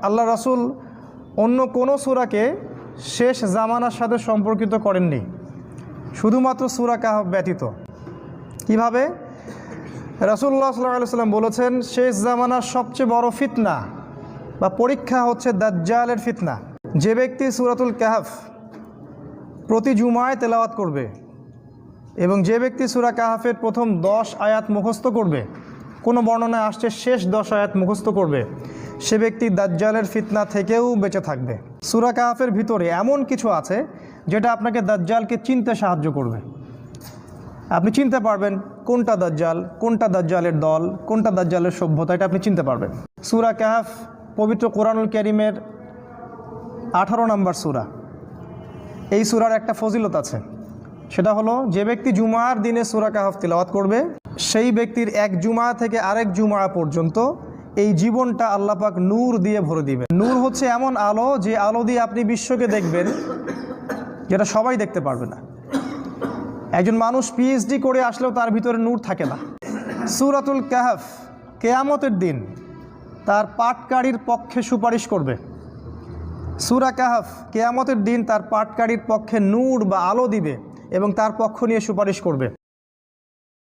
আল্লাহ রাসূল অন্য কোনো সূরাকে শেষ জামানার সাথে সম্পর্কিত করেননি, শুধুমাত্র সূরা কাহফ ব্যতীত। কিভাবে? রাসূলুল্লাহ সাল্লাল্লাহু আলাইহি ওয়াসাল্লাম বলেছেন, শেষ জামানার সবচেয়ে বড় ফিতনা বা পরীক্ষা হচ্ছে দাজ্জালের ফিতনা। যে ব্যক্তি সূরাতুল কাহফ প্রতি জুমায় তেলাওয়াত করবে এবং যে ব্যক্তি সূরা কাহফের প্রথম 10 আয়াত মুখস্থ করবে, কোনো বর্ণনায় আসছে শেষ 10 আয়াত মুখস্থ করবে, সে ব্যক্তি দাজ্জালের ফিতনা থেকেও বেঁচে থাকবে। সূরা কাহফের ভিতরে এমন কিছু আছে যেটা আপনাকে দাজ্জালকে চিনতে সাহায্য করবে। আপনি চিনতে পারবেন কোনটা দাজ্জাল, কোনটা দাজ্জালের দল, কোনটা দাজ্জালের সভ্যতা, এটা আপনি চিনতে পারবেন। সূরা কাহফ পবিত্র কোরআনুল কারীমের 18 নম্বর সূরা। এই সূরার একটা ফজিলত আছে, সেটা হলো যে ব্যক্তি জুমার দিনে সূরা কাহফ তিলাওয়াত করবে, সেই ব্যক্তির এক জুমা থেকে আরেক জুমা পর্যন্ত এই জীবনটা আল্লাহ পাক নূর দিয়ে ভরে দিবেন। নূর হচ্ছে এমন আলো, যে আলো দিয়ে আপনি বিশ্বকে দেখবেন, যেটা সবাই দেখতে পারবে না। একজন মানুষ পিএইচডি করে আসলেও তার ভিতরে নূর থাকে না। সূরাতুল কাহফ কিয়ামতের দিন তার পাঠকারীর পক্ষে সুপারিশ করবে। সূরা কাহফ কিয়ামতের দিন তার পাঠকারীর পক্ষে নূর বা আলো দিবে এবং তার পক্ষ নিয়ে সুপারিশ করবে।